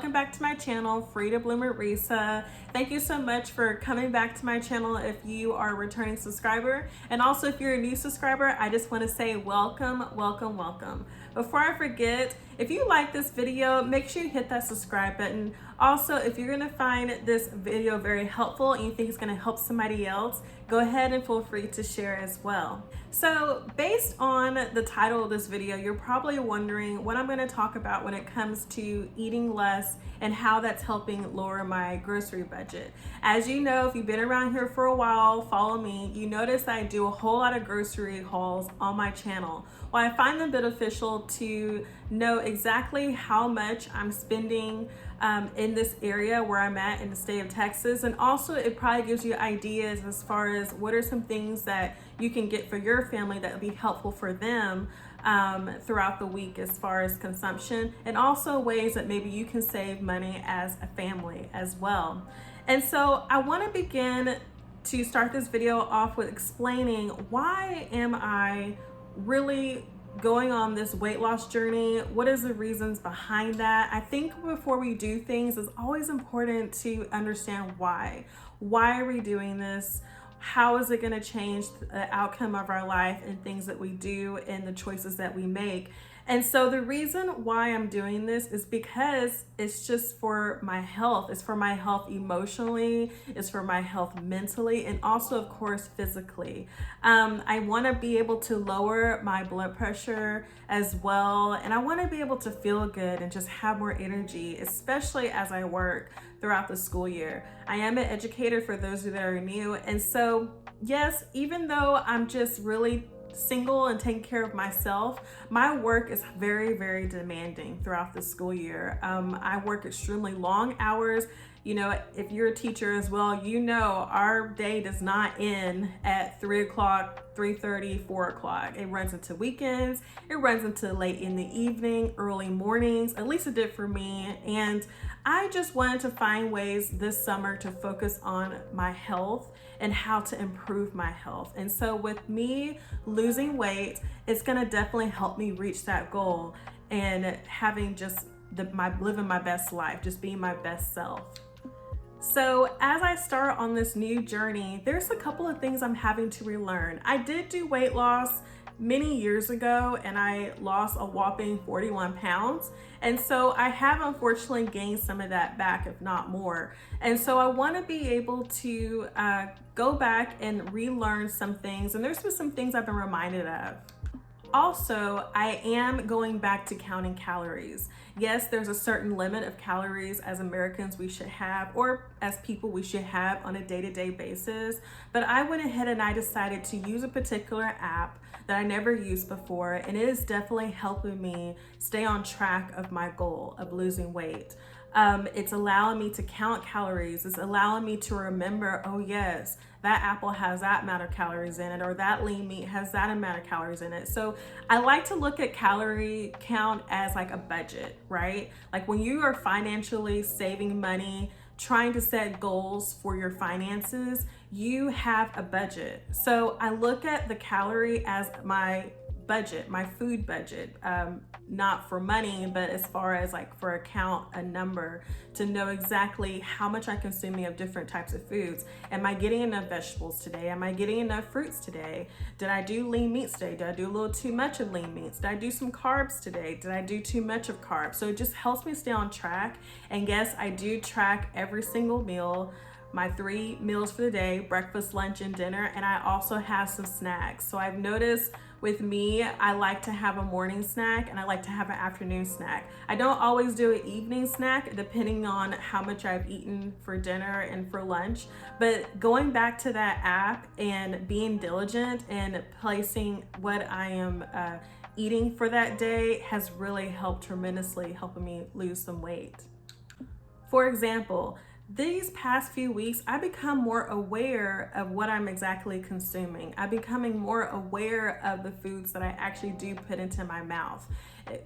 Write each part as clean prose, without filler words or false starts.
welcome back to my channel, Free to Bloom with Reesa. Thank you so much for coming back to my channel if you are a returning subscriber. And also if you're a new subscriber, I just want to say welcome, welcome, welcome. Before I forget, if you like this video, make sure you hit that subscribe button. Also, if you're gonna find this video very helpful and you think it's gonna help somebody else, go ahead and feel free to share as well. So based on the title of this video, you're probably wondering what I'm gonna talk about when it comes to eating less and how that's helping lower my grocery budget. As you know, if you've been around here for a while, follow me, you notice that I do a whole lot of grocery hauls on my channel. Well, I find them beneficial to know exactly how much I'm spending in this area where I'm at in the state of Texas. And also it probably gives you ideas as far as what are some things that you can get for your family that would be helpful for them throughout the week as far as consumption, and also ways that maybe you can save money as a family as well. And so I want to begin to start this video off with explaining why am I really going on this weight loss journey. What is the reasons behind that? I think before we do things, it's always important to understand why. Why are we doing this? How is it going to change the outcome of our life and things that we do and the choices that we make? And so the reason why I'm doing this is because it's just for my health. It's for my health emotionally, it's for my health mentally, and also of course physically. I want to be able to lower my blood pressure as well, and I want to be able to feel good and just have more energy, especially as I work throughout the school year. I am an educator for those that are new, and so yes, even though I'm just really single and taking care of myself, my work is very, very demanding throughout the school year. I work extremely long hours. You know, if you're a teacher as well, you know our day does not end at 3 o'clock, 3:30, 4 o'clock. It runs into weekends, it runs into late in the evening, early mornings, at least it did for me. And I just wanted to find ways this summer to focus on my health and how to improve my health. And so with me losing weight, it's gonna definitely help me reach that goal and having just living my best life, just being my best self. So as I start on this new journey, there's a couple of things I'm having to relearn. I did do weight loss many years ago and I lost a whopping 41 pounds. And so I have unfortunately gained some of that back, if not more. And so I want to be able to go back and relearn some things. And there's been some things I've been reminded of. Also, I am going back to counting calories. Yes, there's a certain limit of calories as Americans we should have, or as people we should have on a day-to-day basis. But I went ahead and I decided to use a particular app that I never used before, and it is definitely helping me stay on track of my goal of losing weight. It's allowing me to count calories. It's allowing me to remember, oh yes, that apple has that amount of calories in it, or that lean meat has that amount of calories in it. So I like to look at calorie count as like a budget, right? Like when you are financially saving money, trying to set goals for your finances, you have a budget. So I look at the calorie as my budget, my food budget, not for money, but as far as like for a number to know exactly how much I'm consuming of different types of foods. Am I getting enough vegetables today? Am I getting enough fruits today? Did I do lean meats today? Did I do a little too much of lean meats? Did I do some carbs today? Did I do too much of carbs? So it just helps me stay on track. And yes, I do track every single meal, my 3 meals for the day, breakfast, lunch, and dinner, and I also have some snacks. So I've noticed with me, I like to have a morning snack and I like to have an afternoon snack. I don't always do an evening snack depending on how much I've eaten for dinner and for lunch, but going back to that app and being diligent and placing what I am eating for that day has really helped tremendously, helping me lose some weight. For example, these past few weeks, I become more aware of what I'm exactly consuming. I'm becoming more aware of the foods that I actually do put into my mouth.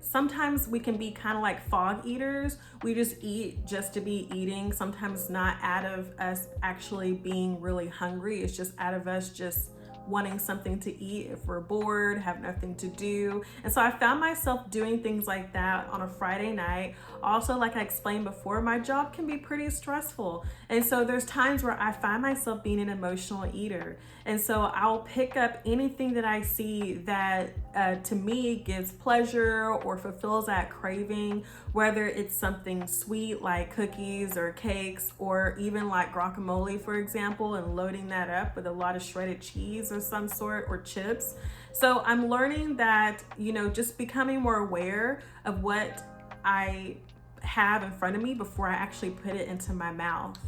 Sometimes we can be kind of like fog eaters. We just eat just to be eating. Sometimes not out of us actually being really hungry. It's just out of us just wanting something to eat if we're bored, have nothing to do. And so I found myself doing things like that on a Friday night. Also, like I explained before, my job can be pretty stressful. And so there's times where I find myself being an emotional eater. And so I'll pick up anything that I see that to me gives pleasure or fulfills that craving, whether it's something sweet like cookies or cakes, or even like guacamole, for example, and loading that up with a lot of shredded cheese or some sort, or chips. So I'm learning that, just becoming more aware of what I have in front of me before I actually put it into my mouth.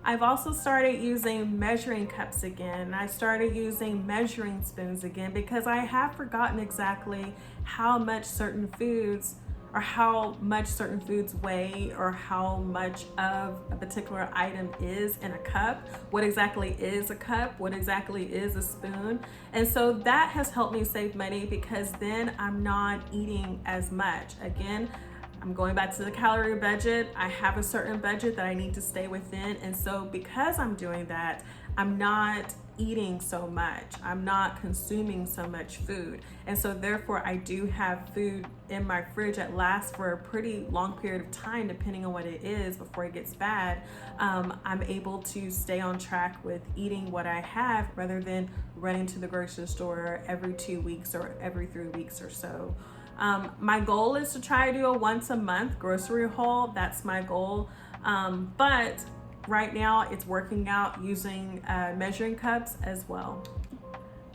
I've also started using measuring cups again. I started using measuring spoons again because I have forgotten exactly how much certain foods weigh, or how much of a particular item is in a cup. What exactly is a cup? What exactly is a spoon? And so that has helped me save money because then I'm not eating as much. Again, I'm going back to the calorie budget. I have a certain budget that I need to stay within. And so because I'm doing that, I'm not eating so much. I'm not consuming so much food. And so therefore I do have food in my fridge that lasts for a pretty long period of time, depending on what it is, before it gets bad. I'm able to stay on track with eating what I have rather than running to the grocery store every 2 weeks or every 3 weeks or so. My goal is to try to do a once a month grocery haul. That's my goal. But right now it's working out using measuring cups as well.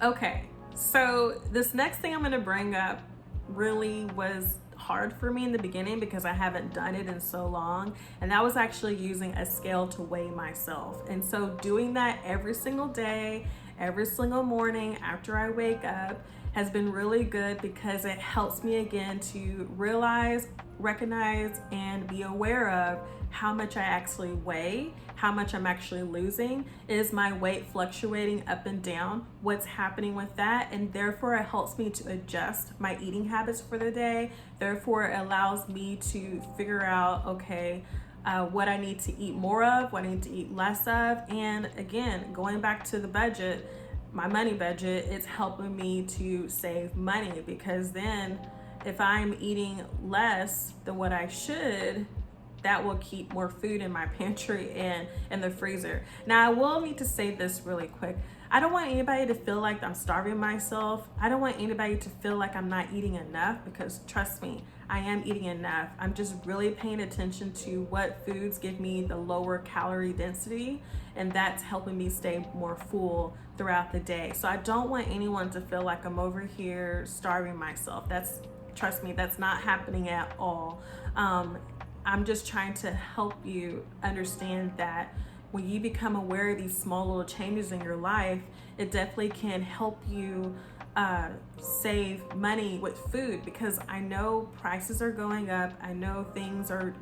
Okay, so this next thing I'm gonna bring up really was hard for me in the beginning because I haven't done it in so long, and that was actually using a scale to weigh myself. And so doing that every single day, every single morning after I wake up has been really good because it helps me again to realize, recognize, and be aware of how much I actually weigh, how much I'm actually losing. Is my weight fluctuating up and down? What's happening with that? And therefore it helps me to adjust my eating habits for the day. Therefore it allows me to figure out, okay, what I need to eat more of, what I need to eat less of. And again, going back to the budget, my money budget, it's helping me to save money, because then if I'm eating less than what I should, that will keep more food in my pantry and in the freezer. Now I will need to say this really quick. I don't want anybody to feel like I'm starving myself. I don't want anybody to feel like I'm not eating enough, because trust me, I am eating enough. I'm just really paying attention to what foods give me the lower calorie density, and that's helping me stay more full throughout the day. So I don't want anyone to feel like I'm over here starving myself. Trust me, that's not happening at all. I'm just trying to help you understand that when you become aware of these small little changes in your life, it definitely can help you save money with food, because I know prices are going up. I know things are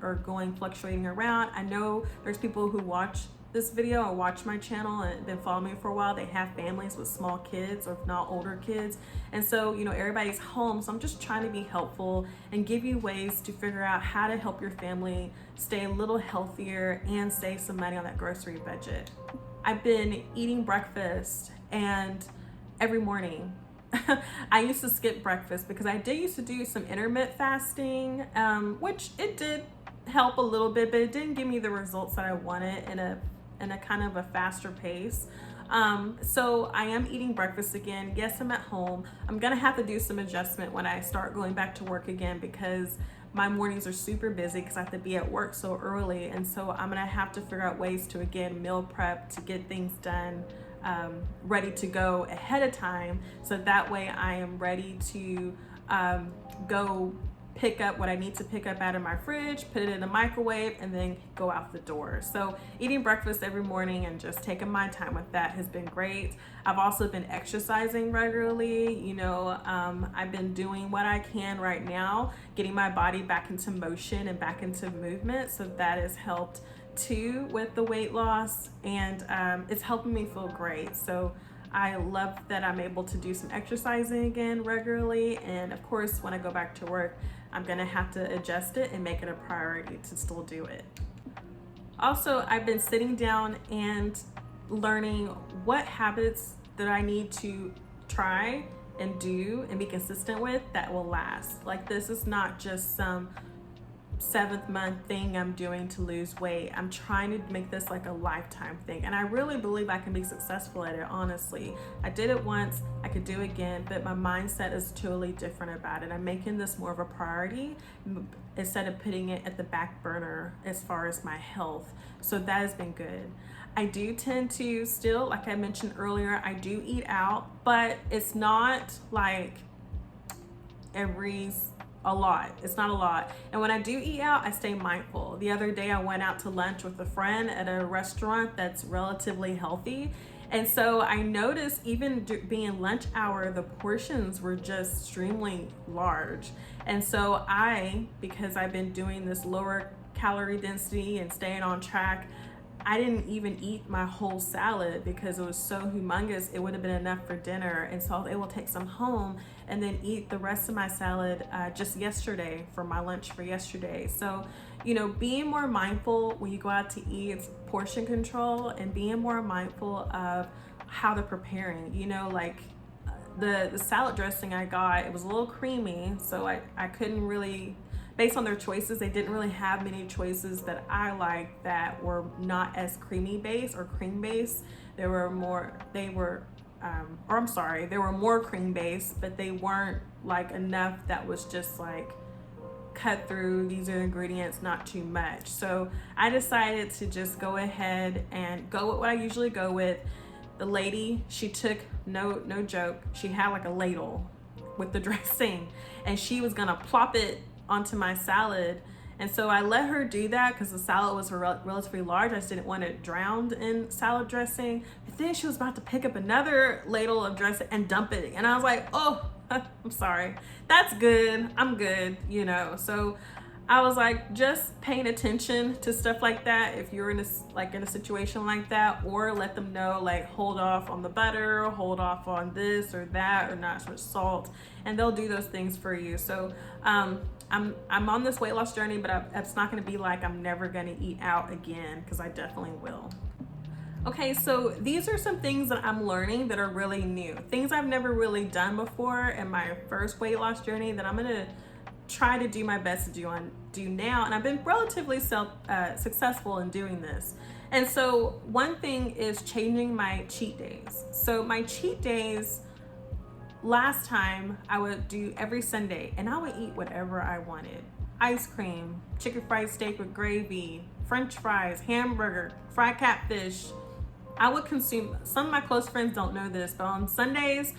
fluctuating around. I know there's people who watch this video or watch my channel and been following me for a while. They have families with small kids, or if not older kids. And so, everybody's home. So I'm just trying to be helpful and give you ways to figure out how to help your family stay a little healthier and save some money on that grocery budget. I've been eating breakfast, and every morning, I used to skip breakfast because I did used to do some intermittent fasting, which it did help a little bit, but it didn't give me the results that I wanted in a kind of a faster pace. So I am eating breakfast again. Yes, I'm at home. I'm gonna have to do some adjustment when I start going back to work again, because my mornings are super busy because I have to be at work so early. And so I'm gonna have to figure out ways to, again, meal prep to get things done, ready to go ahead of time. So that way I am ready to go pick up what I need to pick up out of my fridge, put it in the microwave, and then go out the door. So eating breakfast every morning and just taking my time with that has been great. I've also been exercising regularly. I've been doing what I can right now, getting my body back into motion and back into movement. So that has helped too with the weight loss, and it's helping me feel great. So I love that I'm able to do some exercising again regularly. And of course, when I go back to work, I'm gonna have to adjust it and make it a priority to still do it. Also, I've been sitting down and learning what habits that I need to try and do and be consistent with that will last. Like, this is not just some 7th month thing I'm doing to lose weight. I'm trying to make this like a lifetime thing, and I really believe I can be successful at it. Honestly, I did it once, I could do it again, but my mindset is totally different about it. I'm making this more of a priority instead of putting it at the back burner as far as my health. So that has been good. I do tend to still, like I mentioned earlier, I do eat out, but it's not like a lot. It's not a lot. And when I do eat out, I stay mindful. The other day I went out to lunch with a friend at a restaurant that's relatively healthy. And so I noticed even being lunch hour, the portions were just extremely large. And so because I've been doing this lower calorie density and staying on track, I didn't even eat my whole salad because it was so humongous. It would have been enough for dinner. And so I was able to take some home and then eat the rest of my salad just yesterday for my lunch for yesterday. So, being more mindful when you go out to eat, it's portion control, and being more mindful of how they're preparing. Like the salad dressing I got, it was a little creamy. So I couldn't really, based on their choices, they didn't really have many choices that I liked that were not as creamy based or cream based. They were more cream based, but they weren't like enough that was just like cut through, these are ingredients, not too much. So I decided to just go ahead and go with what I usually go with. The lady, she took, no joke, she had like a ladle with the dressing, and she was gonna plop it onto my salad. And so I let her do that because the salad was relatively large. I just didn't want it drowned in salad dressing. But then she was about to pick up another ladle of dressing and dump it. And I was like, oh, I'm sorry. That's good. I'm good, So I was like, just paying attention to stuff like that. If you're in a situation like that, or let them know, like, hold off on the butter, hold off on this or that, or not so much salt, and they'll do those things for you. So I'm on this weight loss journey, but it's not going to be like I'm never going to eat out again, because I definitely will. Okay, so these are some things that I'm learning that are really new, things I've never really done before in my first weight loss journey that I'm gonna try to do my best to do now, and I've been relatively successful in doing this. And so one thing is changing my cheat days. So my cheat days, last time I would do every Sunday, and I would eat whatever I wanted: ice cream, chicken fried steak with gravy, French fries, hamburger, fried catfish. I would consume, some of my close friends don't know this, but on Sundays,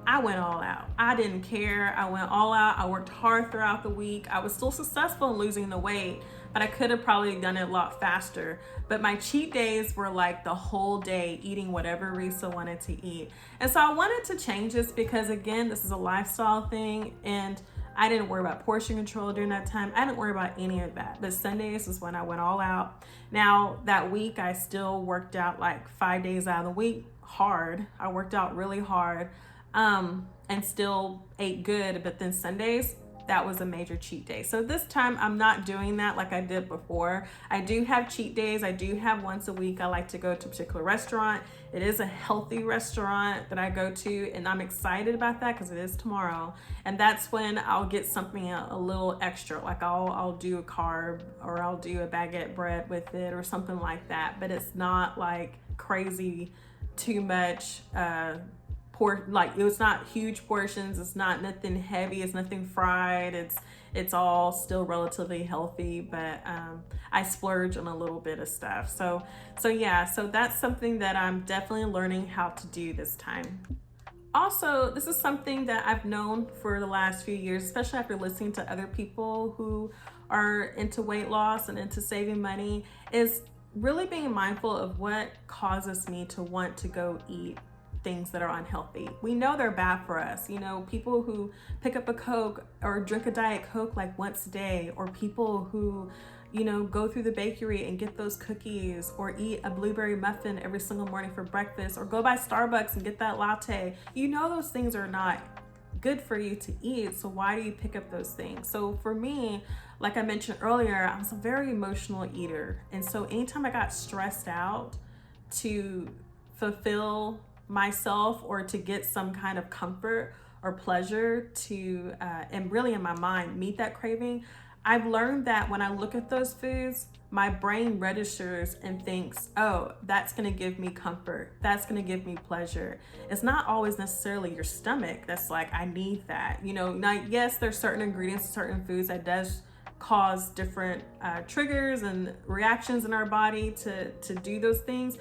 I went all out. I didn't care. I went all out. I worked hard throughout the week. I was still successful in losing the weight, but I could have probably done it a lot faster. But my cheat days were like the whole day eating whatever Reesa wanted to eat. And so I wanted to change this because, again, this is a lifestyle thing, and I didn't worry about portion control during that time. I didn't worry about any of that. But Sundays is when I went all out. Now, that week, I still worked out like 5 days out of the week hard. I worked out really hard and still ate good. But then Sundays, that was a major cheat day. So this time I'm not doing that like I did before. I do have cheat days. I do have once a week I like to go to a particular restaurant. It is a healthy restaurant that I go to, and I'm excited about that because it is tomorrow. And that's when I'll get something a little extra, like I'll do a carb, or I'll do a baguette bread with it or something like that. But it's not like crazy too much it's not huge portions, it's not nothing heavy, it's nothing fried, it's all still relatively healthy, but I splurge on a little bit of stuff. So that's something that I'm definitely learning how to do this time. Also, this is something that I've known for the last few years, especially after listening to other people who are into weight loss and into saving money, is really being mindful of what causes me to want to go eat things that are unhealthy. We know they're bad for us. People who pick up a Coke or drink a Diet Coke like once a day, or people who, go through the bakery and get those cookies, or eat a blueberry muffin every single morning for breakfast, or go by Starbucks and get that latte. Those things are not good for you to eat. So why do you pick up those things? So for me, like I mentioned earlier, I was a very emotional eater. And so anytime I got stressed out to fulfill myself or to get some kind of comfort or pleasure to, and really in my mind, meet that craving, I've learned that when I look at those foods, my brain registers and thinks, oh, that's gonna give me comfort. That's gonna give me pleasure. It's not always necessarily your stomach that's like, I need that. You know, now, yes, there's certain ingredients, certain foods that does cause different triggers and reactions in our body to do those things.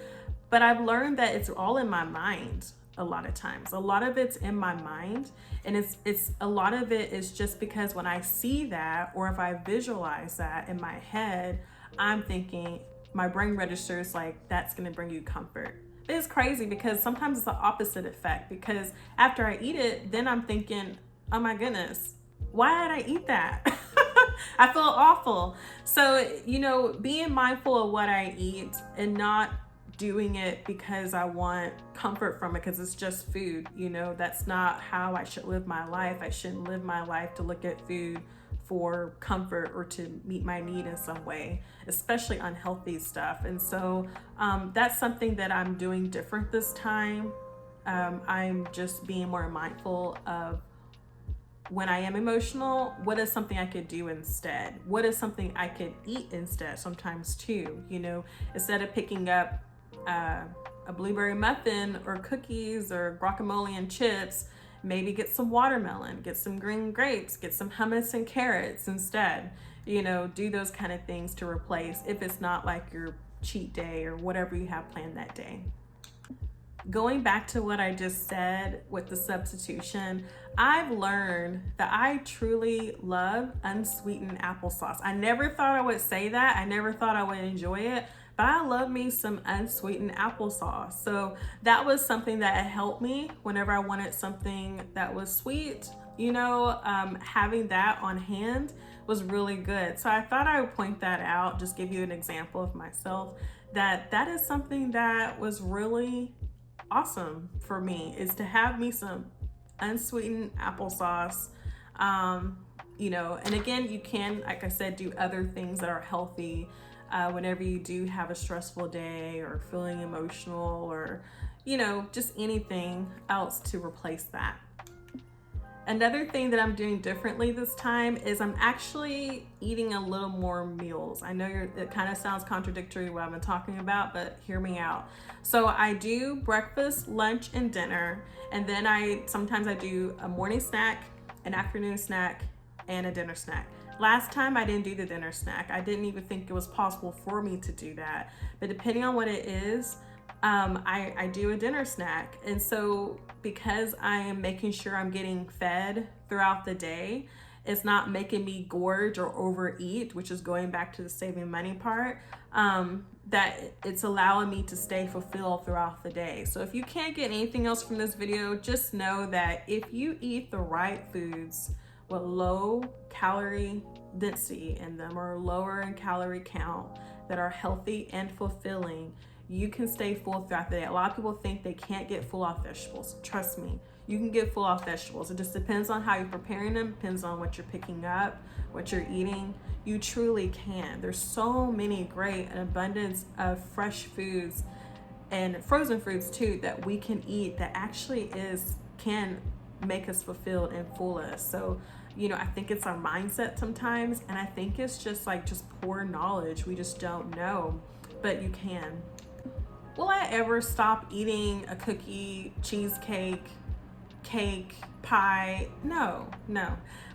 But I've learned that it's all in my mind a lot of times. A lot of it's in my mind, and it's a lot of it is just because when I see that, or if I visualize that in my head, I'm thinking, my brain registers like, that's gonna bring you comfort. It's crazy because sometimes it's the opposite effect, because after I eat it, then I'm thinking, oh my goodness, why did I eat that? I feel awful. So, you know, being mindful of what I eat and not doing it because I want comfort from it because it's just food, you know, that's not how I should live my life. I shouldn't live my life to look at food for comfort or to meet my need in some way, especially unhealthy stuff. And so that's something that I'm doing different this time. I'm just being more mindful of when I am emotional, what is something I could do instead? What is something I could eat instead sometimes too, you know, instead of picking up a blueberry muffin or cookies or guacamole and chips, maybe get some watermelon, get some green grapes, get some hummus and carrots instead. You know, do those kind of things to replace if it's not like your cheat day or whatever you have planned that day. Going back to what I just said with the substitution, I've learned that I truly love unsweetened applesauce. I never thought I would say that. I never thought I would enjoy it, but I love me some unsweetened applesauce. So that was something that helped me whenever I wanted something that was sweet. You know, having that on hand was really good. So I thought I would point that out, just give you an example of myself, that is something that was really awesome for me, is to have me some unsweetened applesauce. You know, and again, you can, like I said, do other things that are healthy whenever you do have a stressful day or feeling emotional, or, you know, just anything else to replace that. Another thing that I'm doing differently this time is I'm actually eating a little more meals. I know it kind of sounds contradictory to what I've been talking about, but hear me out. So I do breakfast, lunch, and dinner, and then sometimes I do a morning snack, an afternoon snack, and a dinner snack. Last time I didn't do the dinner snack. I didn't even think it was possible for me to do that. But depending on what it is, I do a dinner snack. And so because I am making sure I'm getting fed throughout the day, it's not making me gorge or overeat, which is going back to the saving money part, that it's allowing me to stay fulfilled throughout the day. So if you can't get anything else from this video, just know that if you eat the right foods with low calorie density in them, or lower in calorie count, that are healthy and fulfilling, you can stay full throughout the day. A lot of people think they can't get full off vegetables. Trust me, you can get full off vegetables. It just depends on how you're preparing them, depends on what you're picking up, what you're eating. You truly can. There's so many great, an abundance of fresh foods and frozen foods too that we can eat that actually can make us fulfilled and fullest. So, you know, I think it's our mindset sometimes, and I think it's just poor knowledge. We just don't know, but you can. Will I ever stop eating a cookie, cheesecake, cake, pie? No.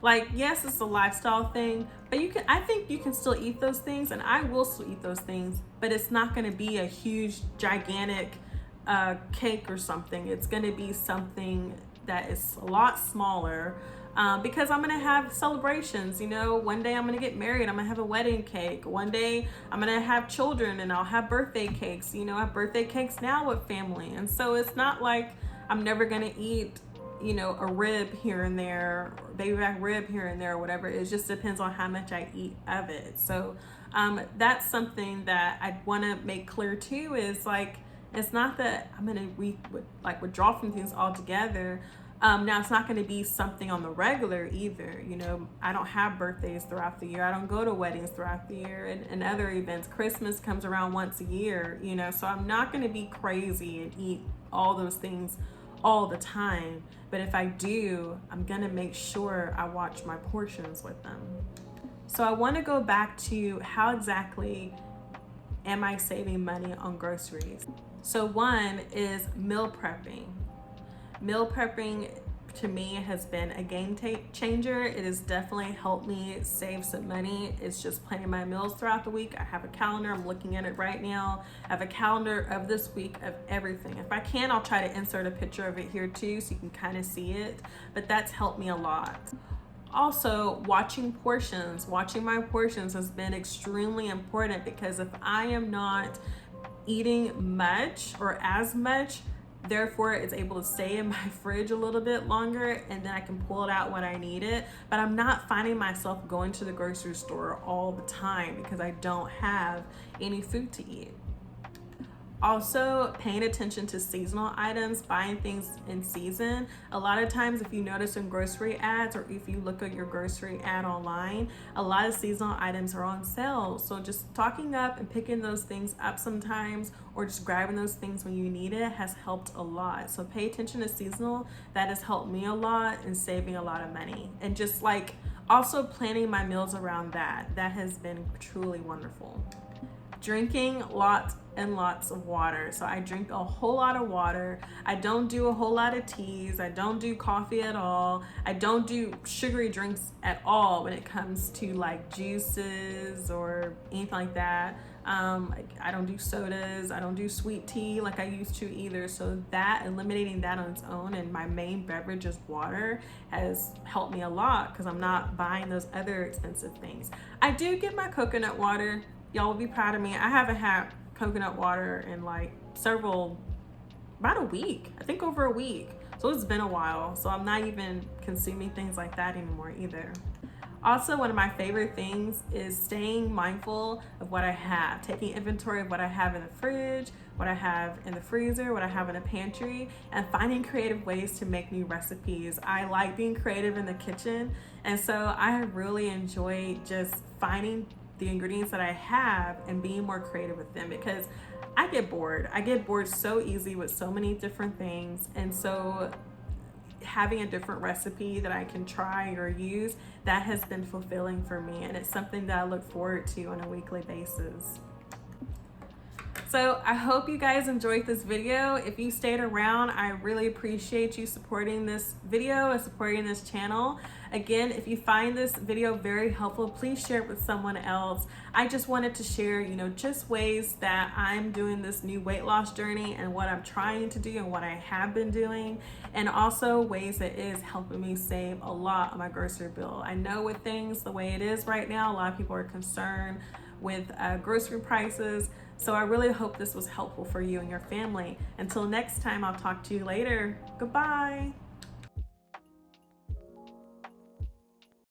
Like, yes, it's a lifestyle thing, but I think you can still eat those things, and I will still eat those things, but it's not gonna be a huge, gigantic cake or something. It's gonna be something that is a lot smaller, because I'm gonna have celebrations. You know, one day I'm gonna get married, I'm gonna have a wedding cake. One day I'm gonna have children and I'll have birthday cakes. You know, I have birthday cakes now with family. And so it's not like I'm never gonna eat, you know, a rib here and there, or baby back rib here and there, or whatever. It just depends on how much I eat of it. So that's something that I wanna make clear too, is like, it's not that I'm gonna withdraw from things altogether. Now, it's not going to be something on the regular either. You know, I don't have birthdays throughout the year. I don't go to weddings throughout the year and other events. Christmas comes around once a year, you know, so I'm not going to be crazy and eat all those things all the time. But if I do, I'm gonna make sure I watch my portions with them. So I want to go back to how exactly am I saving money on groceries? So one is meal prepping. Meal prepping to me has been a game changer. It has definitely helped me save some money. It's just planning my meals throughout the week. I have a calendar, I'm looking at it right now. I have a calendar of this week of everything. If I can, I'll try to insert a picture of it here too so you can kind of see it, but that's helped me a lot. Also, watching my portions has been extremely important, because if I am not eating much or as much, therefore it's able to stay in my fridge a little bit longer, and then I can pull it out when I need it. But I'm not finding myself going to the grocery store all the time because I don't have any food to eat. Also, paying attention to seasonal items, buying things in season. A lot of times, if you notice in grocery ads, or if you look at your grocery ad online, a lot of seasonal items are on sale. So just stocking up and picking those things up sometimes, or just grabbing those things when you need it, has helped a lot. So pay attention to seasonal. That has helped me a lot in saving a lot of money. And just like also planning my meals around that has been truly wonderful. Drinking lots and lots of water. So I drink a whole lot of water. I don't do a whole lot of teas. I don't do coffee at all. I don't do sugary drinks at all when it comes to like juices or anything like that. I don't do sodas. I don't do sweet tea like I used to either. So that, eliminating that on its own, and my main beverage is water, has helped me a lot because I'm not buying those other expensive things. I do get my coconut water. Y'all will be proud of me. I haven't had coconut water in like about a week. I think over a week. So it's been a while. So I'm not even consuming things like that anymore either. Also, one of my favorite things is staying mindful of what I have, taking inventory of what I have in the fridge, what I have in the freezer, what I have in the pantry, and finding creative ways to make new recipes. I like being creative in the kitchen, and so I have really enjoyed just finding the ingredients that I have and being more creative with them, because I get bored. I get bored so easy with so many different things, and so having a different recipe that I can try or use, that has been fulfilling for me, and it's something that I look forward to on a weekly basis. So I hope you guys enjoyed this video. If you stayed around, I really appreciate you supporting this video and supporting this channel. Again, if you find this video very helpful, please share it with someone else. I just wanted to share, just ways that I'm doing this new weight loss journey and what I'm trying to do and what I have been doing, and also ways that is helping me save a lot on my grocery bill. I know with things the way it is right now, a lot of people are concerned with grocery prices. So I really hope this was helpful for you and your family. Until next time, I'll talk to you later. Goodbye.